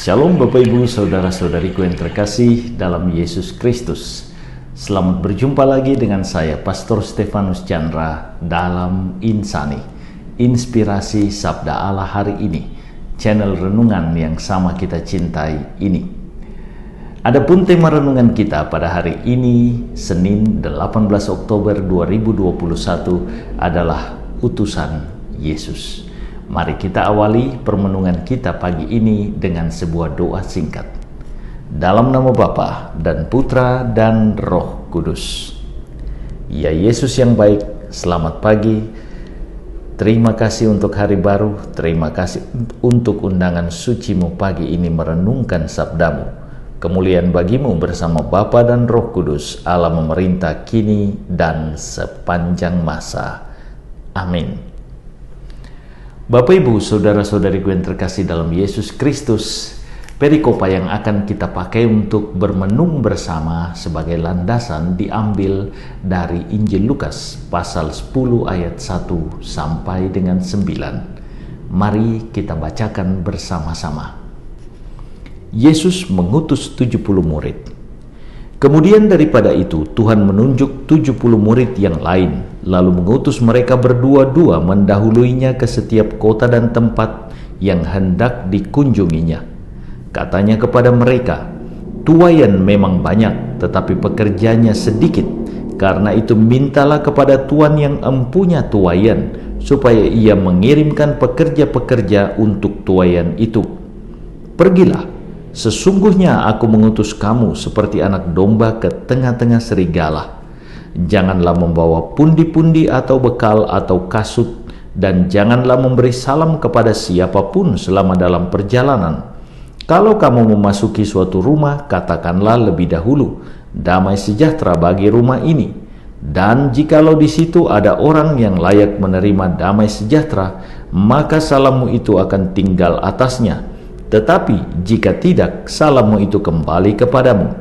Shalom Bapak Ibu Saudara-saudariku yang terkasih dalam Yesus Kristus. Selamat berjumpa lagi dengan saya Pastor Stefanus Chandra dalam Insani, Inspirasi Sabda Allah hari ini, channel renungan yang sama kita cintai ini. Adapun tema renungan kita pada hari ini, Senin 18 Oktober 2021 adalah utusan Yesus. Mari kita awali permenungan kita pagi ini dengan sebuah doa singkat. Dalam nama Bapa dan Putra dan Roh Kudus. Ya Yesus yang baik, selamat pagi. Terima kasih untuk hari baru. Terima kasih untuk undangan sucimu pagi ini merenungkan sabdamu. Kemuliaan bagimu bersama Bapa dan Roh Kudus, Allah memerintah kini dan sepanjang masa. Amin. Bapak Ibu, saudara-saudariku yang terkasih dalam Yesus Kristus, perikopa yang akan kita pakai untuk bermenung bersama sebagai landasan diambil dari Injil Lukas pasal 10 ayat 1 sampai dengan 9. Mari kita bacakan bersama-sama. Yesus mengutus 70 murid. Kemudian daripada itu, Tuhan menunjuk 70 murid yang lain, lalu mengutus mereka berdua-dua mendahuluinya ke setiap kota dan tempat yang hendak dikunjunginya. Katanya kepada mereka, "Tuaian memang banyak, tetapi pekerjanya sedikit. Karena itu mintalah kepada Tuhan yang empunya tuaian, supaya ia mengirimkan pekerja-pekerja untuk tuaian itu. Pergilah. Sesungguhnya aku mengutus kamu seperti anak domba ke tengah-tengah serigala. Janganlah membawa pundi-pundi atau bekal atau kasut, dan janganlah memberi salam kepada siapapun selama dalam perjalanan. Kalau kamu memasuki suatu rumah, katakanlah lebih dahulu, damai sejahtera bagi rumah ini. Dan jikalau di situ ada orang yang layak menerima damai sejahtera, maka salammu itu akan tinggal atasnya. Tetapi jika tidak, salammu itu kembali kepadamu.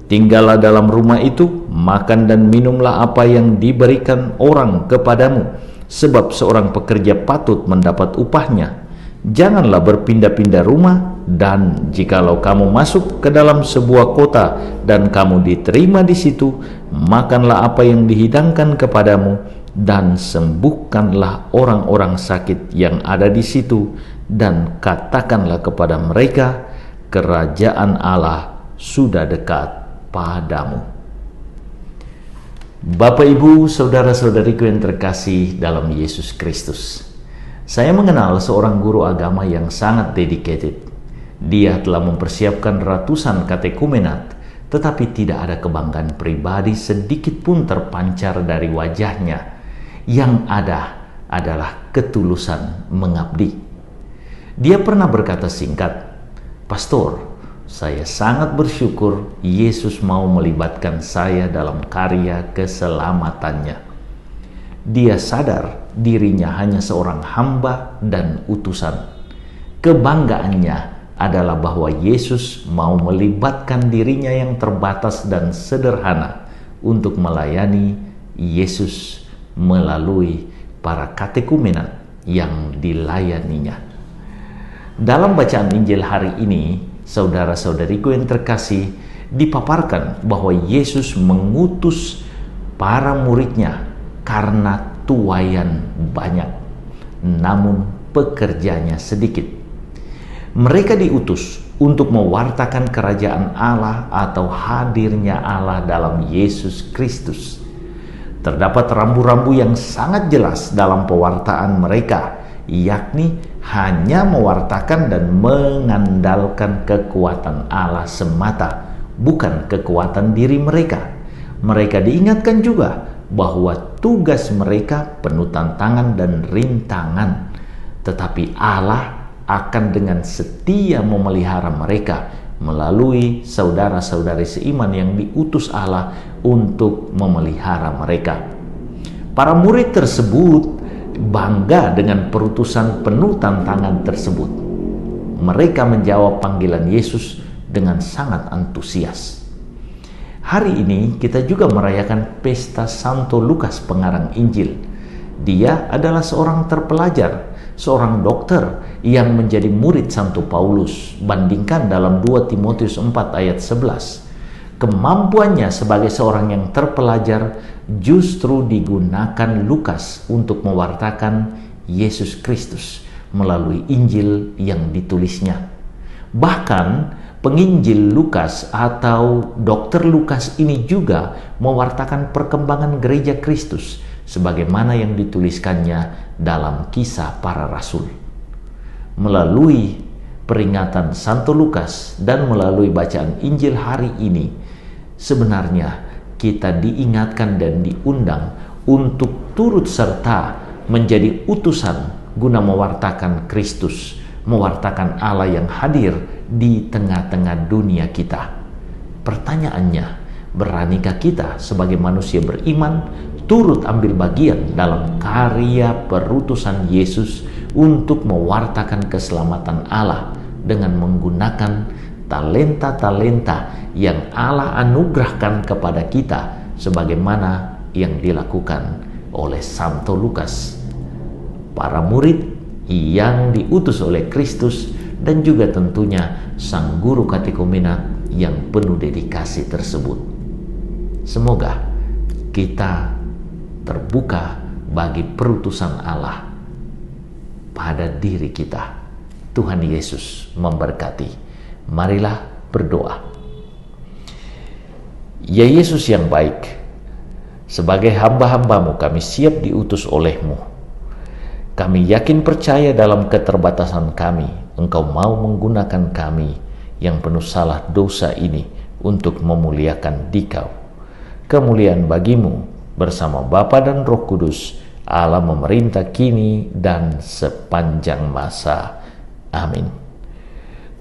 Tinggallah dalam rumah itu, makan dan minumlah apa yang diberikan orang kepadamu, sebab seorang pekerja patut mendapat upahnya. Janganlah berpindah-pindah rumah, dan jikalau kamu masuk ke dalam sebuah kota dan kamu diterima di situ, makanlah apa yang dihidangkan kepadamu, dan sembuhkanlah orang-orang sakit yang ada di situ, dan katakanlah kepada mereka, kerajaan Allah sudah dekat padamu." Bapak Ibu, saudara-saudariku yang terkasih dalam Yesus Kristus, saya mengenal seorang guru agama yang sangat dedicated. Dia telah mempersiapkan ratusan katekumenat, tetapi tidak ada kebanggaan pribadi sedikit pun terpancar dari wajahnya. Yang ada adalah ketulusan mengabdi. Dia pernah berkata singkat, "Pastor, saya sangat bersyukur Yesus mau melibatkan saya dalam karya keselamatannya." Dia sadar dirinya hanya seorang hamba dan utusan. Kebanggaannya adalah bahwa Yesus mau melibatkan dirinya yang terbatas dan sederhana untuk melayani Yesus melalui para katekumenat yang dilayaninya. Dalam bacaan Injil hari ini, saudara-saudariku yang terkasih, dipaparkan bahwa Yesus mengutus para muridnya karena tuaian banyak, namun pekerjanya sedikit. Mereka diutus untuk mewartakan kerajaan Allah atau hadirnya Allah dalam Yesus Kristus. Terdapat rambu-rambu yang sangat jelas dalam pewartaan mereka, yakni hanya mewartakan dan mengandalkan kekuatan Allah semata, bukan kekuatan diri mereka. Mereka diingatkan juga bahwa tugas mereka penuh tantangan dan rintangan, tetapi Allah akan dengan setia memelihara mereka melalui saudara-saudari seiman yang diutus Allah untuk memelihara mereka. Para murid tersebut bangga dengan perutusan penuh tantangan tersebut. Mereka menjawab panggilan Yesus dengan sangat antusias. Hari ini kita juga merayakan pesta Santo Lukas pengarang Injil. Dia adalah seorang terpelajar seorang dokter yang menjadi murid Santo Paulus. Bandingkan dalam 2 Timotius 4 ayat 11. Kemampuannya sebagai seorang yang terpelajar justru digunakan Lukas untuk mewartakan Yesus Kristus melalui Injil yang ditulisnya. Bahkan penginjil Lukas atau dokter Lukas ini juga mewartakan perkembangan gereja Kristus sebagaimana yang dituliskannya dalam Kisah Para Rasul. Melalui peringatan Santo Lukas dan melalui bacaan Injil hari ini, sebenarnya kita diingatkan dan diundang untuk turut serta menjadi utusan guna mewartakan Kristus, mewartakan Allah yang hadir di tengah-tengah dunia kita. Pertanyaannya, beranikah kita sebagai manusia beriman turut ambil bagian dalam karya perutusan Yesus untuk mewartakan keselamatan Allah dengan menggunakan talenta-talenta yang Allah anugerahkan kepada kita sebagaimana yang dilakukan oleh Santo Lukas, para murid yang diutus oleh Kristus, dan juga tentunya sang guru katekumena yang penuh dedikasi tersebut. Semoga kita terbuka bagi perutusan Allah pada diri kita. Tuhan Yesus memberkati. Marilah berdoa. Ya Yesus yang baik, sebagai hamba-hambamu kami siap diutus oleh-Mu. Kami yakin percaya dalam keterbatasan kami, Engkau mau menggunakan kami yang penuh salah dosa ini untuk memuliakan Dikau. Kemuliaan bagimu bersama Bapa dan Roh Kudus, Allah memerintah kini dan sepanjang masa. Amin.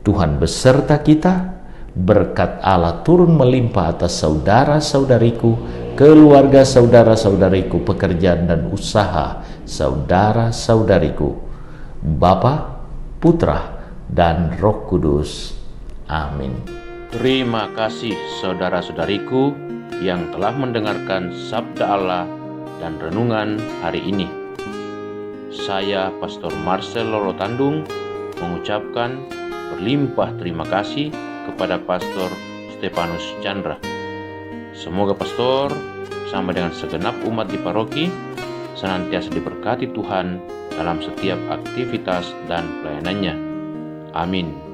Tuhan beserta kita, berkat Allah turun melimpah atas saudara-saudariku, keluarga saudara-saudariku, pekerjaan dan usaha saudara-saudariku, Bapa, Putra, dan Roh Kudus. Amin. Terima kasih saudara-saudariku yang telah mendengarkan sabda Allah dan renungan hari ini. Saya Pastor Marcel Lorotandung mengucapkan berlimpah terima kasih kepada Pastor Stefanus Chandra. Semoga Pastor sama dengan segenap umat di paroki senantiasa diberkati Tuhan dalam setiap aktivitas dan pelayanannya. Amin.